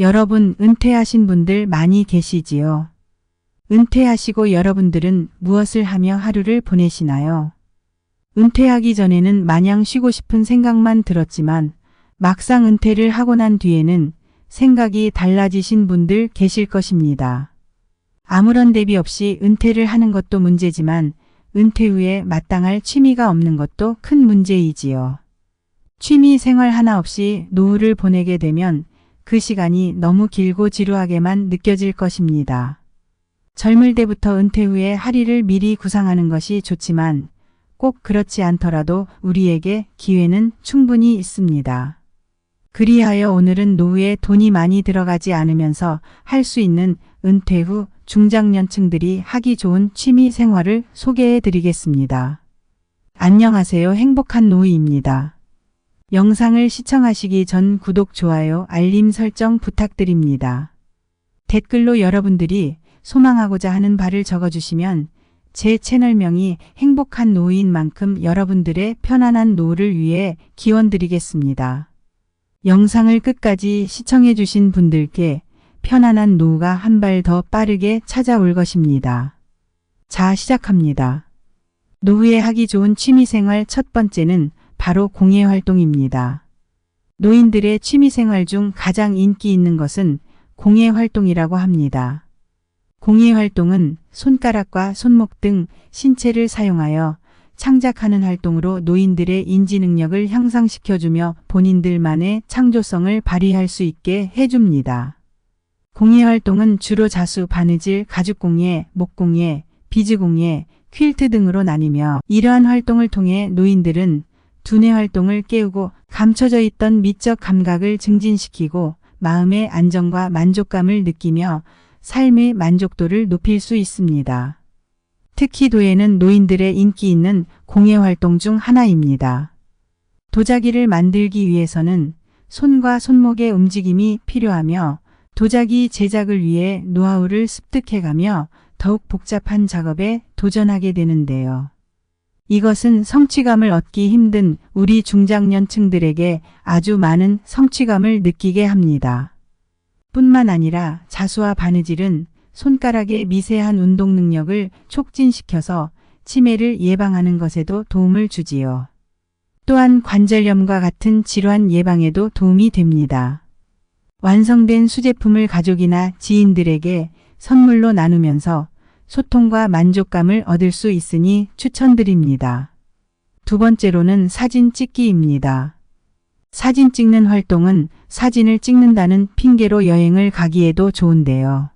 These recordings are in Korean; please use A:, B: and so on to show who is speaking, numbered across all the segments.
A: 여러분 은퇴하신 분들 많이 계시지요? 은퇴하시고 여러분들은 무엇을 하며 하루를 보내시나요? 은퇴하기 전에는 마냥 쉬고 싶은 생각만 들었지만 막상 은퇴를 하고 난 뒤에는 생각이 달라지신 분들 계실 것입니다. 아무런 대비 없이 은퇴를 하는 것도 문제지만 은퇴 후에 마땅할 취미가 없는 것도 큰 문제이지요. 취미 생활 하나 없이 노후를 보내게 되면 그 시간이 너무 길고 지루하게만 느껴질 것입니다. 젊을 때부터 은퇴 후에 할 일을 미리 구상하는 것이 좋지만 꼭 그렇지 않더라도 우리에게 기회는 충분히 있습니다. 그리하여 오늘은 노후에 돈이 많이 들어가지 않으면서 할 수 있는 은퇴 후 중장년층들이 하기 좋은 취미 생활을 소개해 드리겠습니다. 안녕하세요. 행복한 노후입니다. 영상을 시청하시기 전 구독, 좋아요, 알림 설정 부탁드립니다. 댓글로 여러분들이 소망하고자 하는 바를 적어주시면 제 채널명이 행복한 노후인 만큼 여러분들의 편안한 노후를 위해 기원드리겠습니다. 영상을 끝까지 시청해 주신 분들께 편안한 노후가 한 발 더 빠르게 찾아올 것입니다. 자, 시작합니다. 노후에 하기 좋은 취미생활 첫 번째는 바로 공예활동입니다. 노인들의 취미생활 중 가장 인기 있는 것은 공예활동이라고 합니다. 공예활동은 손가락과 손목 등 신체를 사용하여 창작하는 활동으로 노인들의 인지능력을 향상시켜주며 본인들만의 창조성을 발휘할 수 있게 해줍니다. 공예활동은 주로 자수, 바느질, 가죽공예, 목공예, 비즈공예, 퀼트 등으로 나뉘며 이러한 활동을 통해 노인들은 두뇌 활동을 깨우고 감춰져 있던 미적 감각을 증진시키고 마음의 안정과 만족감을 느끼며 삶의 만족도를 높일 수 있습니다. 특히 도예는 노인들의 인기 있는 공예활동 중 하나입니다. 도자기를 만들기 위해서는 손과 손목의 움직임이 필요하며 도자기 제작을 위해 노하우를 습득해가며 더욱 복잡한 작업에 도전하게 되는데요. 이것은 성취감을 얻기 힘든 우리 중장년층들에게 아주 많은 성취감을 느끼게 합니다. 뿐만 아니라 자수와 바느질은 손가락의 미세한 운동 능력을 촉진시켜서 치매를 예방하는 것에도 도움을 주지요. 또한 관절염과 같은 질환 예방에도 도움이 됩니다. 완성된 수제품을 가족이나 지인들에게 선물로 나누면서 소통과 만족감을 얻을 수 있으니 추천드립니다. 두 번째로는 사진 찍기입니다. 사진 찍는 활동은 사진을 찍는다는 핑계로 여행을 가기에도 좋은데요.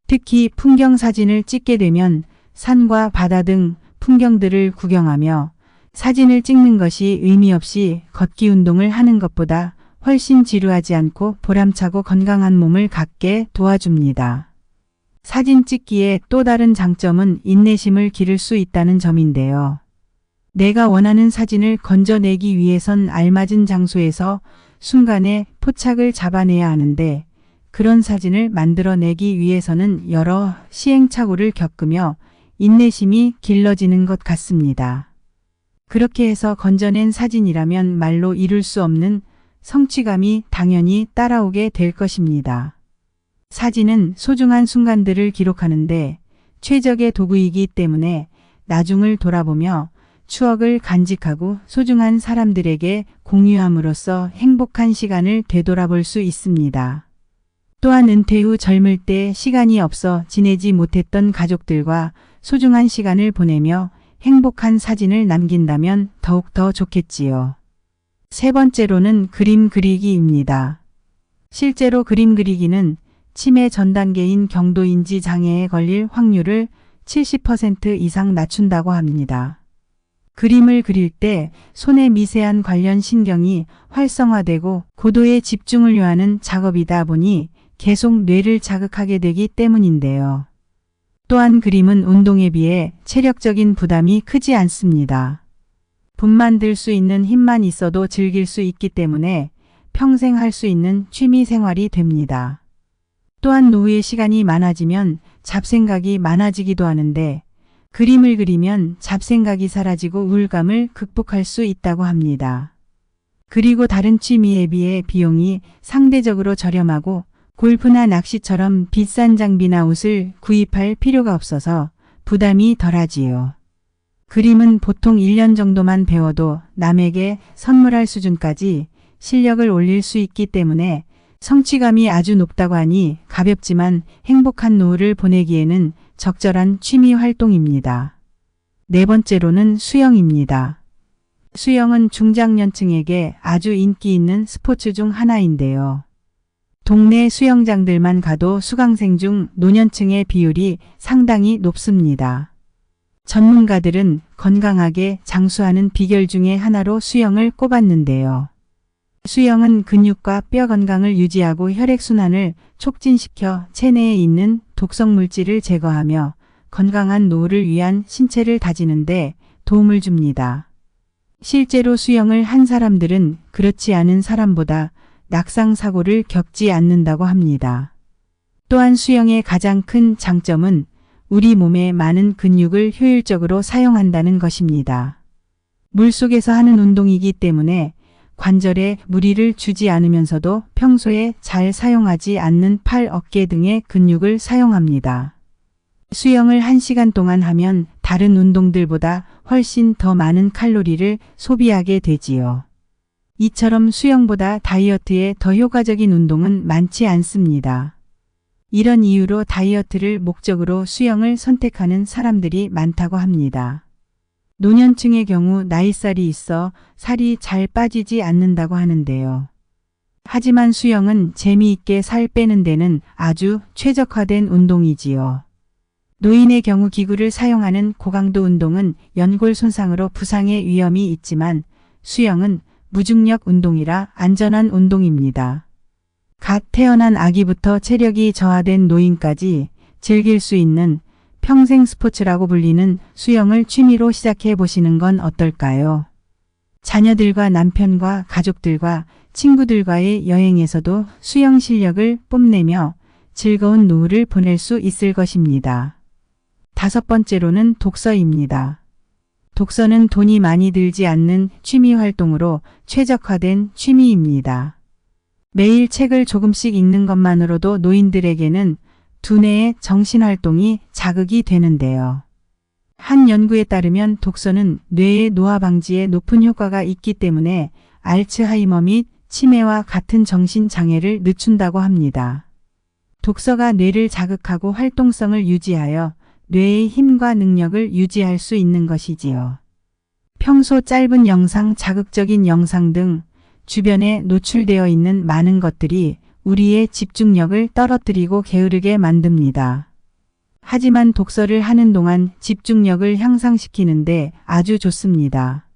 A: 특히 풍경 사진을 찍게 되면 산과 바다 등 풍경들을 구경하며 사진을 찍는 것이 의미 없이 걷기 운동을 하는 것보다 훨씬 지루하지 않고 보람차고 건강한 몸을 갖게 도와줍니다. 사진 찍기의 또 다른 장점은 인내심을 기를 수 있다는 점인데요. 내가 원하는 사진을 건져내기 위해선 알맞은 장소에서 순간에 포착을 잡아내야 하는데 그런 사진을 만들어내기 위해서는 여러 시행착오를 겪으며 인내심이 길러지는 것 같습니다. 그렇게 해서 건져낸 사진이라면 말로 이룰 수 없는 성취감이 당연히 따라오게 될 것입니다. 사진은 소중한 순간들을 기록하는데 최적의 도구이기 때문에 나중을 돌아보며 추억을 간직하고 소중한 사람들에게 공유함으로써 행복한 시간을 되돌아볼 수 있습니다. 또한 은퇴 후 젊을 때 시간이 없어 지내지 못했던 가족들과 소중한 시간을 보내며 행복한 사진을 남긴다면 더욱더 좋겠지요. 세 번째로는 그림 그리기입니다. 실제로 그림 그리기는 치매 전 단계인 경도인지 장애에 걸릴 확률을 70% 이상 낮춘다고 합니다. 그림을 그릴 때 손의 미세한 관련 신경이 활성화되고 고도의 집중을 요하는 작업이다 보니 계속 뇌를 자극하게 되기 때문인데요. 또한 그림은 운동에 비해 체력적인 부담이 크지 않습니다. 붓만 들 수 있는 힘만 있어도 즐길 수 있기 때문에 평생 할 수 있는 취미 생활이 됩니다. 또한 노후의 시간이 많아지면 잡생각이 많아지기도 하는데 그림을 그리면 잡생각이 사라지고 우울감을 극복할 수 있다고 합니다. 그리고 다른 취미에 비해 비용이 상대적으로 저렴하고 골프나 낚시처럼 비싼 장비나 옷을 구입할 필요가 없어서 부담이 덜하지요. 그림은 보통 1년 정도만 배워도 남에게 선물할 수준까지 실력을 올릴 수 있기 때문에 성취감이 아주 높다고 하니 가볍지만 행복한 노후를 보내기에는 적절한 취미 활동입니다. 네 번째로는 수영입니다. 수영은 중장년층에게 아주 인기 있는 스포츠 중 하나인데요. 동네 수영장들만 가도 수강생 중 노년층의 비율이 상당히 높습니다. 전문가들은 건강하게 장수하는 비결 중에 하나로 수영을 꼽았는데요. 수영은 근육과 뼈 건강을 유지하고 혈액순환을 촉진시켜 체내에 있는 독성 물질을 제거하며 건강한 노후를 위한 신체를 다지는 데 도움을 줍니다. 실제로 수영을 한 사람들은 그렇지 않은 사람보다 낙상 사고를 겪지 않는다고 합니다. 또한 수영의 가장 큰 장점은 우리 몸의 많은 근육을 효율적으로 사용한다는 것입니다. 물속에서 하는 운동이기 때문에 관절에 무리를 주지 않으면서도 평소에 잘 사용하지 않는 팔, 어깨 등의 근육을 사용합니다. 수영을 1시간 동안 하면 다른 운동들보다 훨씬 더 많은 칼로리를 소비하게 되지요. 이처럼 수영보다 다이어트에 더 효과적인 운동은 많지 않습니다. 이런 이유로 다이어트를 목적으로 수영을 선택하는 사람들이 많다고 합니다. 노년층의 경우 나이살이 있어 살이 잘 빠지지 않는다고 하는데요. 하지만 수영은 재미있게 살 빼는 데는 아주 최적화된 운동이지요. 노인의 경우 기구를 사용하는 고강도 운동은 연골 손상으로 부상의 위험이 있지만 수영은 무중력 운동이라 안전한 운동입니다. 갓 태어난 아기부터 체력이 저하된 노인까지 즐길 수 있는 평생 스포츠라고 불리는 수영을 취미로 시작해 보시는 건 어떨까요? 자녀들과 남편과 가족들과 친구들과의 여행에서도 수영 실력을 뽐내며 즐거운 노후를 보낼 수 있을 것입니다. 5번째로는 독서입니다. 독서는 돈이 많이 들지 않는 취미 활동으로 최적화된 취미입니다. 매일 책을 조금씩 읽는 것만으로도 노인들에게는 두뇌의 정신활동이 자극이 되는데요. 한 연구에 따르면 독서는 뇌의 노화 방지에 높은 효과가 있기 때문에 알츠하이머 및 치매와 같은 정신장애를 늦춘다고 합니다. 독서가 뇌를 자극하고 활동성을 유지하여 뇌의 힘과 능력을 유지할 수 있는 것이지요. 평소 짧은 영상, 자극적인 영상 등 주변에 노출되어 있는 많은 것들이 우리의 집중력을 떨어뜨리고 게으르게 만듭니다. 하지만 독서를 하는 동안 집중력을 향상시키는데 아주 좋습니다.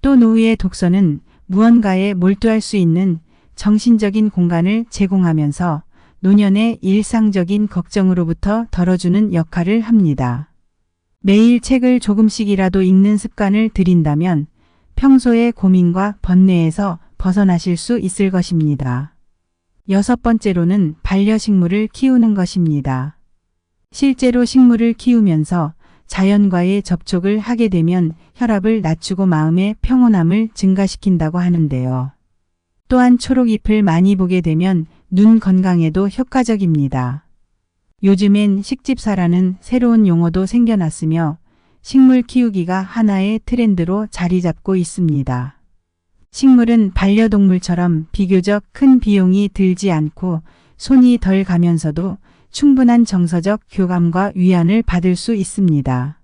A: 또 노후의 독서는 무언가에 몰두할 수 있는 정신적인 공간을 제공하면서 노년의 일상적인 걱정으로부터 덜어주는 역할을 합니다. 매일 책을 조금씩이라도 읽는 습관을 들인다면 평소의 고민과 번뇌에서 벗어나실 수 있을 것입니다. 6번째로는 반려식물을 키우는 것입니다. 실제로 식물을 키우면서 자연과의 접촉을 하게 되면 혈압을 낮추고 마음의 평온함을 증가시킨다고 하는데요. 또한 초록잎을 많이 보게 되면 눈 건강에도 효과적입니다. 요즘엔 식집사라는 새로운 용어도 생겨났으며 식물 키우기가 하나의 트렌드로 자리 잡고 있습니다. 식물은 반려동물처럼 비교적 큰 비용이 들지 않고 손이 덜 가면서도 충분한 정서적 교감과 위안을 받을 수 있습니다.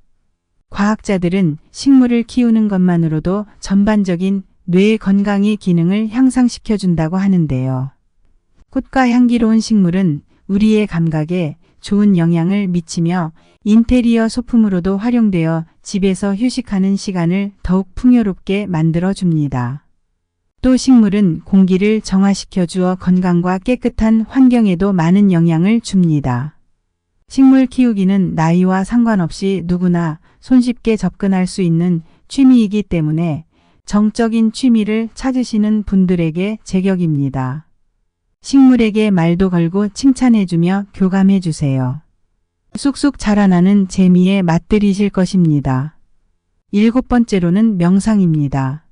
A: 과학자들은 식물을 키우는 것만으로도 전반적인 뇌 건강의 기능을 향상시켜준다고 하는데요. 꽃과 향기로운 식물은 우리의 감각에 좋은 영향을 미치며 인테리어 소품으로도 활용되어 집에서 휴식하는 시간을 더욱 풍요롭게 만들어줍니다. 또 식물은 공기를 정화시켜 주어 건강과 깨끗한 환경에도 많은 영향을 줍니다. 식물 키우기는 나이와 상관없이 누구나 손쉽게 접근할 수 있는 취미이기 때문에 정적인 취미를 찾으시는 분들에게 제격입니다. 식물에게 말도 걸고 칭찬해주며 교감해주세요. 쑥쑥 자라나는 재미에 맛들이실 것입니다. 7번째로는 명상입니다.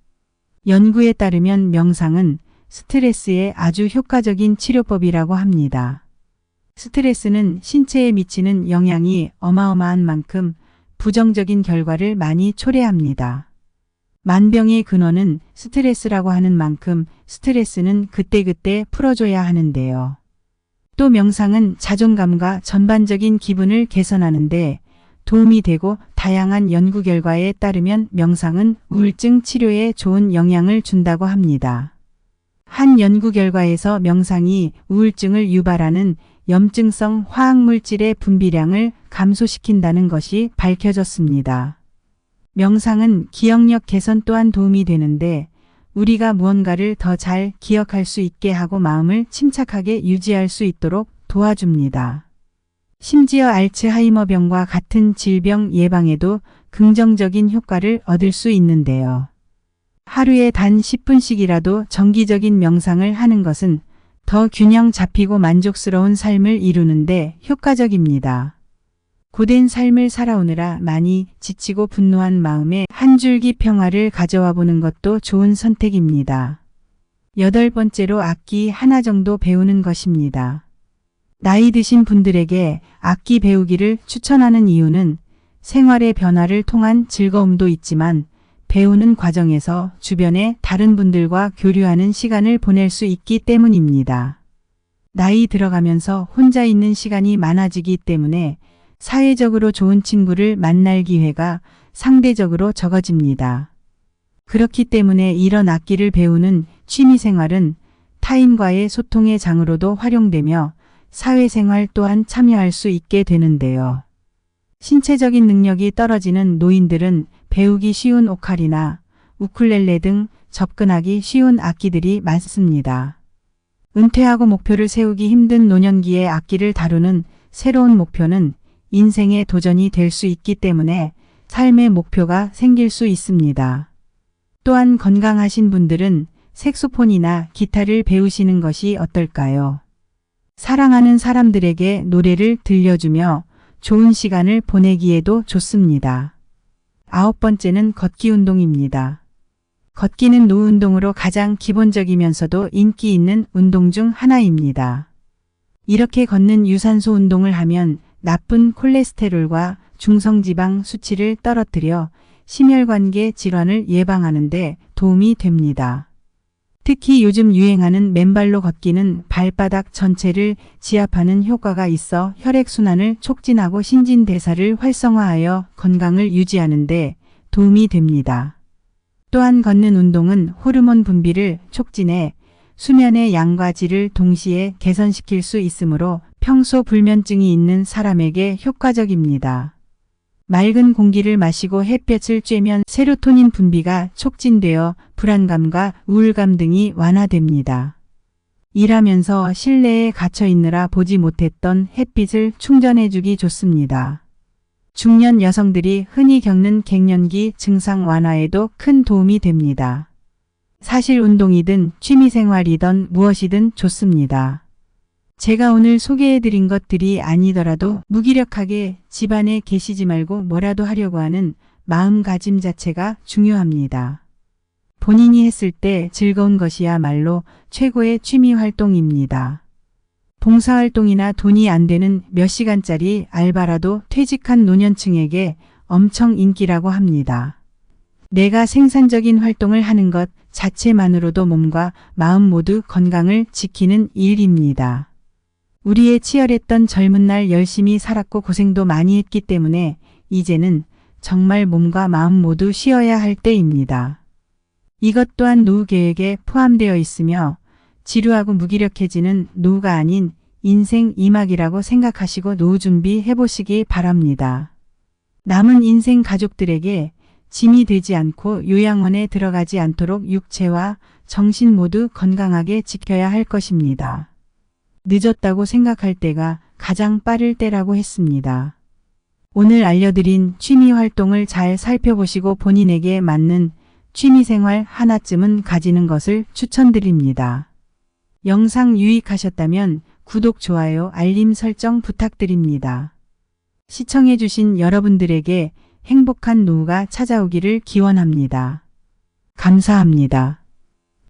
A: 연구에 따르면 명상은 스트레스에 아주 효과적인 치료법이라고 합니다. 스트레스는 신체에 미치는 영향이 어마어마한 만큼 부정적인 결과를 많이 초래합니다. 만병의 근원은 스트레스라고 하는 만큼 스트레스는 그때그때 풀어줘야 하는데요. 또 명상은 자존감과 전반적인 기분을 개선하는데 도움이 되고 다양한 연구 결과에 따르면 명상은 우울증 치료에 좋은 영향을 준다고 합니다. 한 연구 결과에서 명상이 우울증을 유발하는 염증성 화학물질의 분비량을 감소시킨다는 것이 밝혀졌습니다. 명상은 기억력 개선 또한 도움이 되는데 우리가 무언가를 더 잘 기억할 수 있게 하고 마음을 침착하게 유지할 수 있도록 도와줍니다. 심지어 알츠하이머병과 같은 질병 예방에도 긍정적인 효과를 얻을 수 있는데요. 하루에 단 10분씩이라도 정기적인 명상을 하는 것은 더 균형 잡히고 만족스러운 삶을 이루는데 효과적입니다. 고된 삶을 살아오느라 많이 지치고 분노한 마음에 한 줄기 평화를 가져와 보는 것도 좋은 선택입니다. 8번째로 악기 하나 정도 배우는 것입니다. 나이 드신 분들에게 악기 배우기를 추천하는 이유는 생활의 변화를 통한 즐거움도 있지만 배우는 과정에서 주변의 다른 분들과 교류하는 시간을 보낼 수 있기 때문입니다. 나이 들어가면서 혼자 있는 시간이 많아지기 때문에 사회적으로 좋은 친구를 만날 기회가 상대적으로 적어집니다. 그렇기 때문에 이런 악기를 배우는 취미생활은 타인과의 소통의 장으로도 활용되며 사회생활 또한 참여할 수 있게 되는데요. 신체적인 능력이 떨어지는 노인들은 배우기 쉬운 오카리나 우쿨렐레 등 접근하기 쉬운 악기들이 많습니다. 은퇴하고 목표를 세우기 힘든 노년기에 악기를 다루는 새로운 목표는 인생의 도전이 될 수 있기 때문에 삶의 목표가 생길 수 있습니다. 또한 건강하신 분들은 색소폰이나 기타를 배우시는 것이 어떨까요? 사랑하는 사람들에게 노래를 들려주며 좋은 시간을 보내기에도 좋습니다. 9번째는 걷기 운동입니다. 걷기는 노후 운동으로 가장 기본적이면서도 인기 있는 운동 중 하나입니다. 이렇게 걷는 유산소 운동을 하면 나쁜 콜레스테롤과 중성지방 수치를 떨어뜨려 심혈관계 질환을 예방하는 데 도움이 됩니다. 특히 요즘 유행하는 맨발로 걷기는 발바닥 전체를 지압하는 효과가 있어 혈액순환을 촉진하고 신진대사를 활성화하여 건강을 유지하는 데 도움이 됩니다. 또한 걷는 운동은 호르몬 분비를 촉진해 수면의 양과 질을 동시에 개선시킬 수 있으므로 평소 불면증이 있는 사람에게 효과적입니다. 맑은 공기를 마시고 햇볕을 쬐면 세로토닌 분비가 촉진되어 불안감과 우울감 등이 완화됩니다. 일하면서 실내에 갇혀 있느라 보지 못했던 햇빛을 충전해주기 좋습니다. 중년 여성들이 흔히 겪는 갱년기 증상 완화에도 큰 도움이 됩니다. 사실 운동이든 취미생활이든 무엇이든 좋습니다. 제가 오늘 소개해드린 것들이 아니더라도 무기력하게 집안에 계시지 말고 뭐라도 하려고 하는 마음가짐 자체가 중요합니다. 본인이 했을 때 즐거운 것이야말로 최고의 취미활동입니다. 봉사활동이나 돈이 안 되는 몇 시간짜리 알바라도 퇴직한 노년층에게 엄청 인기라고 합니다. 내가 생산적인 활동을 하는 것 자체만으로도 몸과 마음 모두 건강을 지키는 일입니다. 우리의 치열했던 젊은 날 열심히 살았고 고생도 많이 했기 때문에 이제는 정말 몸과 마음 모두 쉬어야 할 때입니다. 이것 또한 노후 계획에 포함되어 있으며 지루하고 무기력해지는 노후가 아닌 인생 이막이라고 생각하시고 노후 준비해 보시기 바랍니다. 남은 인생 가족들에게 짐이 되지 않고 요양원에 들어가지 않도록 육체와 정신 모두 건강하게 지켜야 할 것입니다. 늦었다고 생각할 때가 가장 빠를 때라고 했습니다. 오늘 알려드린 취미 활동을 잘 살펴보시고 본인에게 맞는 취미생활 하나쯤은 가지는 것을 추천드립니다. 영상 유익하셨다면 구독, 좋아요, 알림 설정 부탁드립니다. 시청해주신 여러분들에게 행복한 노후가 찾아오기를 기원합니다. 감사합니다.